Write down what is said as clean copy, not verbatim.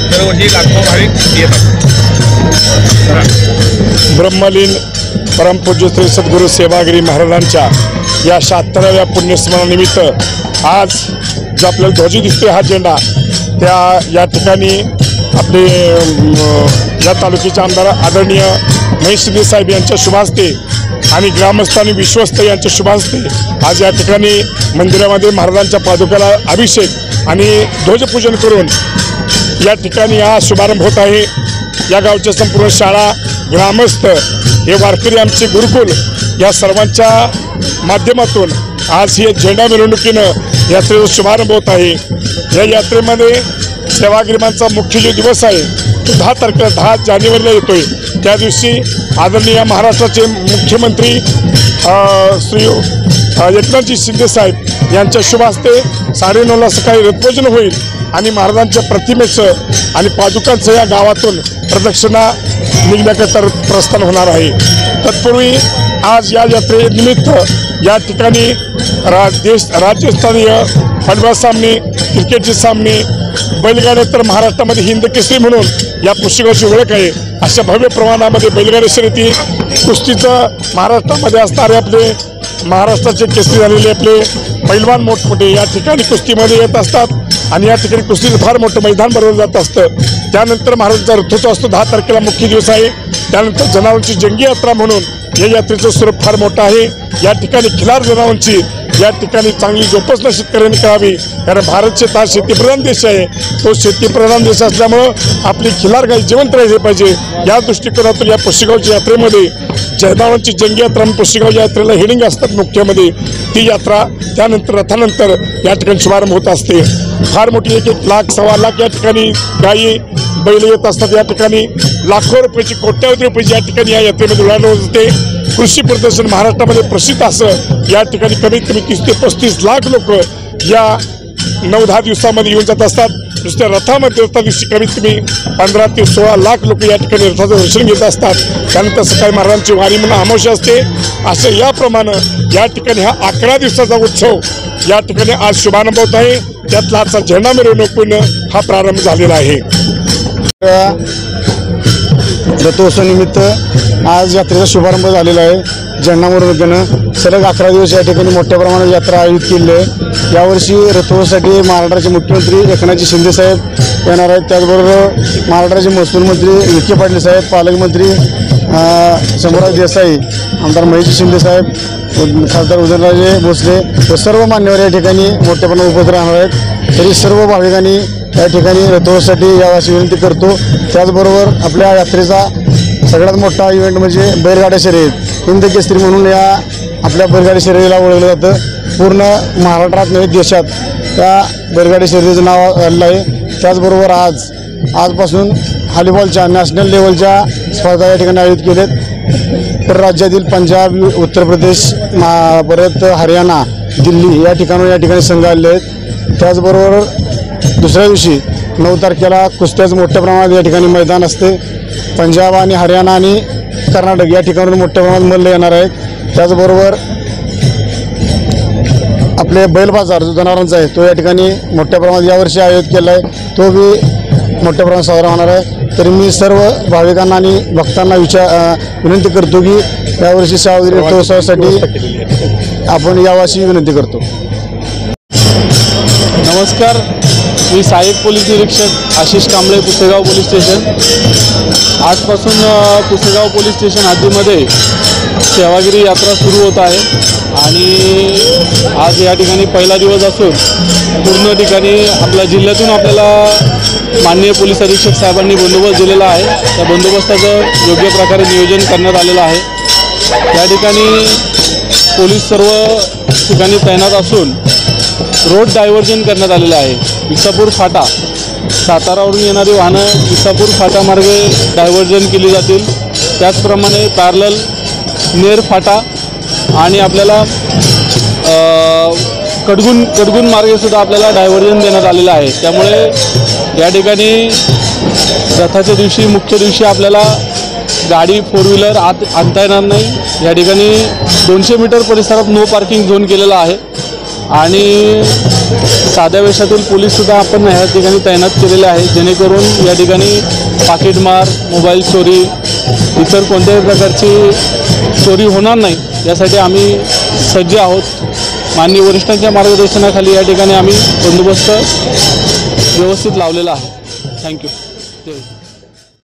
दरवर्षी लाखो भाविक येतात। ब्रह्मलीन परमपूज्य श्री सद्गुरू सेवागिरी महाराजांच्या या 76व्या पुण्यस्मरणानिमित्त आज जो आपल्याला ध्वज दिसतोय हा झेंडा त्या या ठिकाणी आपले या तालुक्याचे आमदार आदरणीय महेश शिंदे साहेब यांच्या शुभ हस्ते आणि ग्रामस्थ आणि विश्वस्त यांच्या शुभ हस्ते आज या ठिकाणी मंदिरामध्ये महाराजांच्या पादुकाला अभिषेक आणि ध्वजपूजन करून या ठिकाणी हा शुभारंभ होत आहे। या गावच्या संपूर्ण शाळा ग्रामस्थ हे वारकरी आमचे गुरुकुल या सर्वांच्या माध्यमातून आज ही झेंडा मिरवणुकीनं यात्रेचा शुभारंभ होत आहे। या यात्रेमध्ये सेवागिरीमांचा मुख्य जो दिवस आहे तो 10 तारखेला 10 जानेवारीला येतोय। त्या दिवशी आदरणीय महाराष्ट्राचे मुख्यमंत्री श्री एकनाथजी शिंदे साहेब यांच्या शुभ हस्ते 9:30ला सकाळी रथपूजन होईल आणि महाराजांच्या प्रतिमेचं आणि पादुकांचं या गावातून प्रदक्षिणा निघण्याकरता प्रस्थान होणार आहे। तत्पूर्वी आज या यात्रेनिमित्त या ठिकाणी राज्यस्तरीय फुटबॉल सामने, क्रिकेटचे सामने, बैलगाड्या तर महाराष्ट्रामध्ये हिंद केसरी म्हणून या पुस्तकाची ओळख आहे। अशा भव्य प्रमाणामध्ये बैलगाडी शर्यती, कुस्तीचं महाराष्ट्रामध्ये असणारे आपले महाराष्ट्राचे केसरी झालेले आपले पैलवान मोठमोठे या ठिकाणी कुस्तीमध्ये येत असतात आणि या ठिकाणी कुस्तीचं फार मोठं मैदान भरवलं जात असतं। त्यानंतर महाराजांचा रथोत्सव असतो 10 तारखेला मुख्य दिवस आहे। त्यानंतर जनावरांची जंगी यात्रा म्हणून या यात्रेचं स्वरूप फार मोठं आहे। या ठिकाणी खिलार जनावरांची या ठिकाणी चांगली जोपासना शेतकऱ्यांनी करावी, कारण भारत हा शेतीप्रधान देश आहे। तो शेतीप्रधान देश असल्यामुळं आपली खिलार गाई जिवंत राहिली पाहिजे या दृष्टिकोनातून या पुष्यगावच्या यात्रेमध्ये जनावरांची जंगी यात्रा पुष्यगाव यात्रेला हेडिंग असतात मुख्यामध्ये ती यात्रा, त्यानंतर रथानंतर या ठिकाणी शुभारंभ होत असते। फार मोठी 1 लाख, 1.25 लाख या ठिकाणी गायी बैल येत असतात। या ठिकाणी लाखो रुपयाची, कोट्यावधी रुपयाची या ठिकाणी या यात्रेमध्ये उलाढाल होते। कृषी प्रदर्शन महाराष्ट्रामध्ये प्रसिद्ध असं या ठिकाणी कमीत कमी 30 ते 35 लाख लोक या 9-10 दिवसामध्ये येऊन जात असतात। नुसत्या रथामध्ये रथा दिवशी कमीत कमी 15 ते 16 लाख लोक या ठिकाणी रथाचं दर्शन घेत असतात. त्यानंतर सकाळी महाराजांची वारी म्हणून अमावस्या असते. असं याप्रमाणे या ठिकाणी हा 11 दिवसाचा उत्सव या ठिकाणी आज शुभारंभ होत आहे. त्यातला आजचा झेंडा मिरवणुकीने हा प्रारंभ झालेला आहे. रथोत्सवानिमित्त आज यात्रेचा शुभारंभ झालेला आहे. झेंडा मिरवणुकीनं सलग 11 दिवस या ठिकाणी मोठ्या प्रमाणात यात्रा आयोजित केली आहे. यावर्षी रथोत्सवासाठी महाराष्ट्राचे मुख्यमंत्री एकनाथ शिंदे साहेब येणार आहेत. त्याचबरोबर महाराष्ट्राचे महसूल मंत्री विखे पाटील साहेब, पालकमंत्री शंभूराज देसाई, आमदार महेश शिंदे साहेब, खासदार उदयनराजे भोसले व सर्व मान्यवर या ठिकाणी मोठ्या प्रमाणात उपस्थित राहणार आहेत. तरी सर्व भाविकांनी या ठिकाणी रथोत्सवासाठी यावाची विनंती करतो. त्याचबरोबर आपल्या यात्रेचा सगळ्यात मोठा इव्हेंट म्हणजे बैलगाडा शर्यत. हिंद केसरी म्हणून या आपल्या बैलगाडी शर्यतीला ओळखलं जातं. पूर्ण महाराष्ट्रात नव्हे देशात त्या बैलगाडी शर्यतीचं नाव आलेलं आहे. त्याचबरोबर आजपासून व्हॉलीबॉलच्या नॅशनल लेवलच्या स्पर्धा या ठिकाणी आयोजित केलेत. परराज्यातील पंजाब, उत्तर प्रदेश, परत हरियाणा, दिल्ली या ठिकाणी संघ आलेले आहेत. त्याचबरोबर दुसऱ्या दिवशी 9 तारखेला कुस्त्याचं मोठ्या प्रमाणात या ठिकाणी मैदान असते. पंजाब आणि हरियाणा आणि कर्नाटक या ठिकाणून मोठ्या प्रमाणात मल्ल येणार आहेत. त्याचबरोबर आपले बैल बाजार जो जनावरांचा आहे तो या ठिकाणी मोठ्या प्रमाणात यावर्षी आयोजित केला आहे. तो बी मोठ्या प्रमाणात साजरा होणार आहे. तरी मी सर्व भाविकांना आणि भक्तांना विनंती करतो की यावर्षी सावगिरी रथोत्सवासाठी आपण यावाची विनंती करतो. नमस्कार, मी सहाय्यक पोलीस निरीक्षक आशिष कांबळे, पुसेगाव पोलीस स्टेशन. आजपासून पुसेगाव पोलीस स्टेशन हद्दीमध्ये सेवागिरी यात्रा सुरू होत आहे आणि आज या ठिकाणी पहिला दिवस असून पूर्ण ठिकाणी आपल्या जिल्ह्यातून आपल्याला माननीय पोलीस अधीक्षक साहेबांनी बंदोबस्त दिलेला आहे. त्या बंदोबस्ताचं योग्य प्रकारे नियोजन करण्यात आलेलं आहे. या ठिकाणी पोलीस सर्व ठिकाणी तैनात असून रोड डायव्हर्जन करण्यात आलेलं आहे. विसापूर फाटा, सातारावरून येणारी वाहनं विसापूर फाटामार्गे डायव्हर्जन केली जातील. त्याचप्रमाणे पॅरलल नेर फाटा आणि आपल्याला कडगुण मार्गेसुद्धा आपल्याला डायव्हर्जन देण्यात आलेलं आहे. त्यामुळे या ठिकाणी रथाच्या दिवशी, मुख्य दिवशी आपल्याला गाडी 4 व्हीलर आत आणता येणार नाही. या ठिकाणी 200 मीटर परिसरात नो पार्किंग झोन केलेला आहे आणि साध्या वेशातील पोलीससुद्धा आपण ह्या ठिकाणी तैनात केलेले आहे, जेणेकरून या ठिकाणी पाकिटमार, मोबाईल चोरी, इतर कोणत्याही प्रकारची चोरी होणार नाही यासाठी आम्ही सज्ज आहोत. माननीय वरिष्ठांच्या मार्गदर्शनाखाली या ठिकाणी आम्ही बंदोबस्त व्यवस्थित लावलेला आहे. थँक्यू.